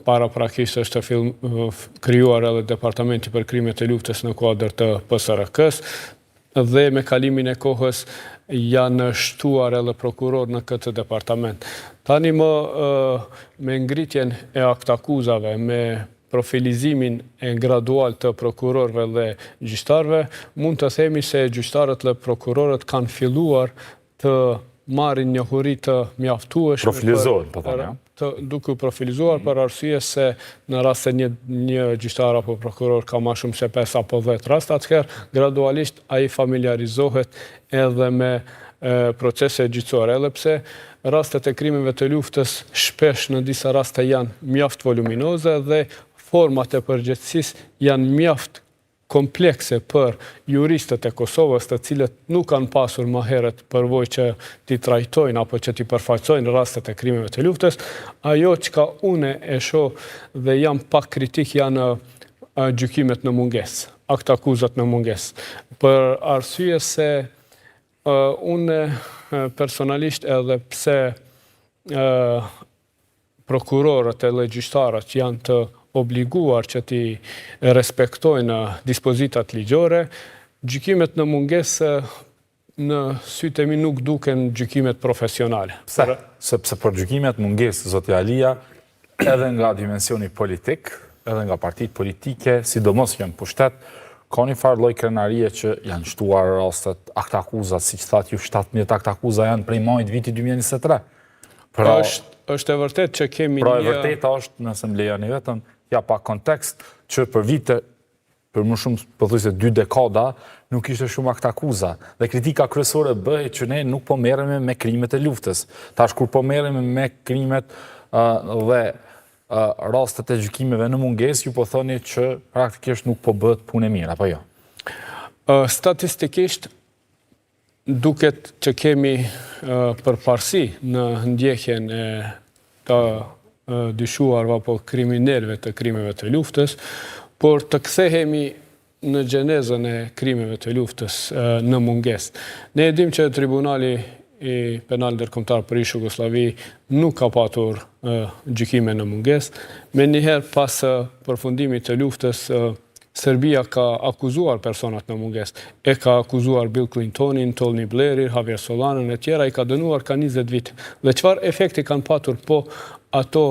paraprakisht është krijuar edhe Departamenti për krimet e luftës në kuadër të PSRK-s dhe me kalimin e kohës janë shtuar edhe prokuror në këtë departament. Tani me ngritjen e aktakuzave, me profilizimin e gradual të prokurorëve dhe gjyqtarëve, mund të themi se gjyqtarët dhe prokurorët kanë filluar të marrin njohuri të mjaftueshme. Profilizohen, po thënë, duke profilizuar për arsye se në rast se një gjyqtar apo prokuror ka më shumë se 5 apo 10 rast, atëherë gradualisht ai familiarizohet edhe me procese gjyqësore, edhe pse rastet e krimeve të luftës shpesh në disa raste janë mjaft voluminoze dhe format e përgjegjësisë janë mjaft komplekse për juristët e Kosovës, të cilët nuk kanë pasur më herët përvojë që t'i trajtojnë apo që t'i përfaqësojnë rastet e krimeve të luftës. Ajo çka unë e shoh dhe jam pak kritik janë gjykimet në mungesë, aktakuzat në mungesë. Për arsye se unë personalisht edhe pse prokurorët edhe gjyqtarët janë të obliguar që t'i respektojnë dispozitat ligjore, gjykimet në mungesë në sytë e mi nuk duken gjykimet profesionale. Pse? Sepse për gjykimet mungesë, zotja Alia, edhe nga dimensioni politik, edhe nga partitë politike, sidomos që janë pushtet, ka një farë lloj krenarie që janë shtuar rastet aktakuzat, si që thatë ju 17 aktakuza janë prej majit viti 2023. Është e vërtet që kemi Pra e vërteta është, nëse më lejoni vetëm, ja pa kontekst, që për vite, për më shumë, përthuajse 2 dekada, nuk ishte shumë aktakuza. Dhe kritika kryesore bëhet që ne nuk po merremi me krimet e luftës. Tash kur po merremi me krimet dhe rastet e gjykimeve në mungesë, ju po thoni që praktikisht nuk po bëhet punë e mirë, apo jo? Statistikisht, duket që kemi përparësi në ndjekjen e të dyshuarve apo kriminalëve të krimeve të luftës, por të kthehemi në gjenezën e krimeve të luftës në mungesë. Ne e dim që Tribunali i Penal Ndërkombëtar për ish Jugosllavi nuk ka patur gjykime në mungesë. Me njëherë pas përfundimit të luftës, Serbia ka akuzuar personat në mungesë. E ka akuzuar Bill Clintonin, Tony Blairin, Javier Solanën e tjera, i ka dënuar ka 20 vite. Dhe çfarë efekti kanë patur po ato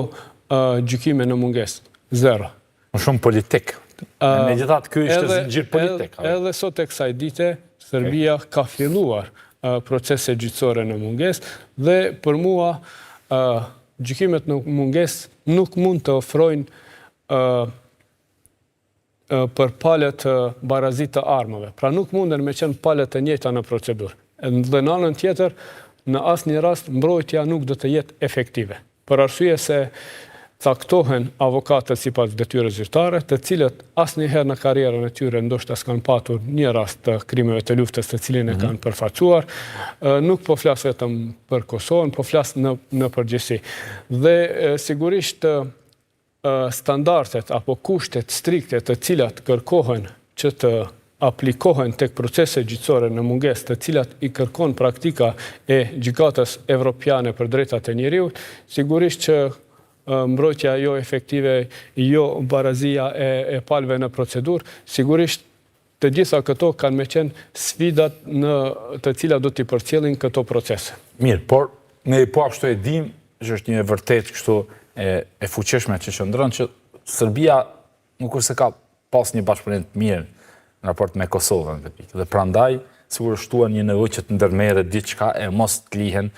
gjykime në mungesë? Zero. Më shumë politik. Megjithatë, ky ishte zinxhir politik. Edhe sot e kësaj dite, Serbia ka filluar procese gjyqësore në mungesë dhe për mua gjykimet në mungesë nuk mund të ofrojnë për palët barazit të armëve. Pra nuk munden me qenë palët e njëjta në procedurë. Dhe në anën tjetër, në asnjë rast mbrojtja nuk do të jetë efektive. Për arsye se caktohen avokatët sipas detyrës zyrtare, të cilët asnjëherë në karrierën e tyre ndoshta s'kan patur një rast të krimeve të luftës të cilin e kanë përfaqësuar. Nuk po flas vetëm për Kosovën, po flas në përgjithësi. Dhe sigurisht standardet apo kushtet strikte të cilat kërkohen që të aplikohen tek procese gjyqësore në mungesë, të cilat i kërkon praktika e gjykatës evropiane për drejtat e njeriut, sigurisht që mbrojtja jo efektive, jo barazia e palëve në procedurë, sigurisht të gjitha këto kanë me qenë sfidat në të cilat do t'i përcjellin këto procese. Mirë, por ne po ashtu e dim që është një vërtet kështu e fuqishme që qëndron që Serbia nuk është se ka pas një bashkëpunim të mirë në raport me Kosovën dhe prandaj sigurisht shtuan një nevojë që të ndërmerret diçka e mos të lihen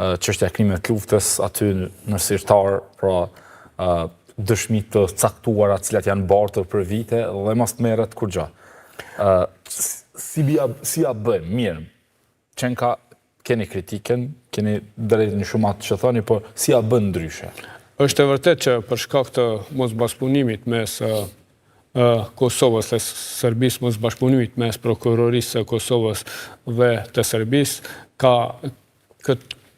çështja e krimeve të luftës aty në sirtar, pra dëshmi të caktuara të cilat janë bartur për vite dhe mos të merret kurrë. Si ja bëjmë mirë? Çenka keni kritikën, keni drejt në shumë atë që thoni, por si ja bën ndryshe? Është e vërtet që për shkak të mosbashkëpunimit mes Kosovës dhe Serbisë, mosbashkëpunimit mes prokurorisë së Kosovës dhe të Serbisë, ka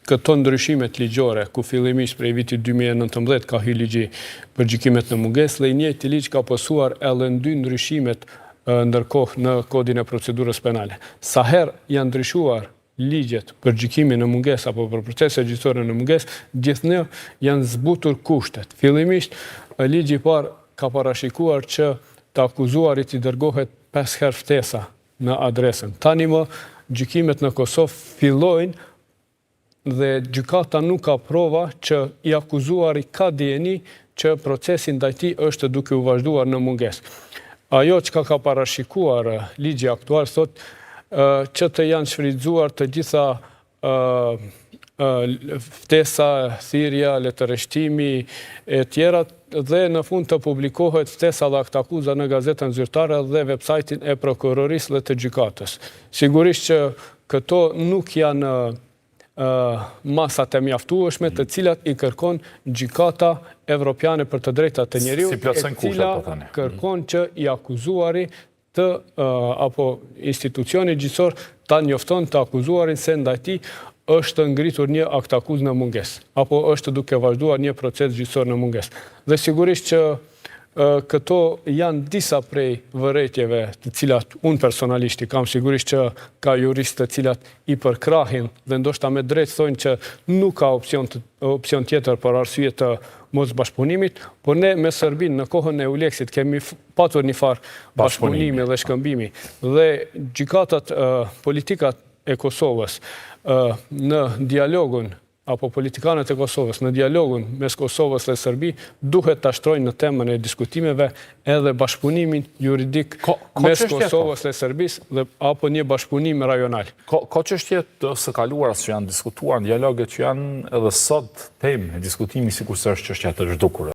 këto ndryshimet ligjore, ku fillimisht prej vitit 2019 ka hyrë ligji për gjykimet në mungesë, dhe i njëjti ligj ka posuar edhe 2 ndryshimet ndërkohë në kodin e procedurës penale. Sa herë janë ndryshuar ligjet për gjykimin në mungesë apo për procese gjyqësore në mungesë, gjithnjë janë zbutur kushtet. Fillimisht, ligji i parë ka parashikuar që të akuzuarit i dërgohet 5 herë ftesa në adresën. Tani më gjykimet në Kosovë fillojnë dhe gjykata nuk ka prova që i akuzuari ka dijeni që procesi ndaj tij është duke u vazhduar në mungesë. Ajo që ka parashikuar ligji aktual thot që të janë shfrytzuar të gjitha ftesa, thirrja, letërheqtimi e tjera dhe në fund të publikohet ftesa dhe aktakuza në gazetën zyrtare dhe websajtin e prokurorisë dhe të gjykatës. Sigurisht që këto nuk janë masat e mjaftueshme të cilat i kërkon gjykata evropiane për të drejtat të njeriut, e cila kërkon që i akuzuari apo institucioni gjyqësor ta njofton të akuzuarin se ndaj tij është ngritur një aktakuzë në mungesë, apo është duke vazhduar një proces gjyqësor në mungesë. Dhe sigurisht që këto janë disa prej vërejtjeve të cilat unë personalisht i kam, sigurisht që ka juristë të cilat i përkrahin dhe ndoshta me drejt thonë që nuk ka opcion tjetër për arsye të mos bashkëpunimit, por ne me Serbinë në kohën e Uleksit kemi patur një farë bashkëpunimi dhe shkëmbimi dhe gjykatat politikat e Kosovës në dialogun apo politikanët e Kosovës në dialogun mes Kosovës dhe Serbi duhet të ashtrojnë në temën e diskutimeve edhe bashkëpunimin juridik mes Kosovës dhe Serbisë apo një bashkëpunim rajonal. Ka çështje të së kaluara që janë diskutuar në dialoget që janë edhe sot temë e diskutimi sikur se është çështja e të zhdukur.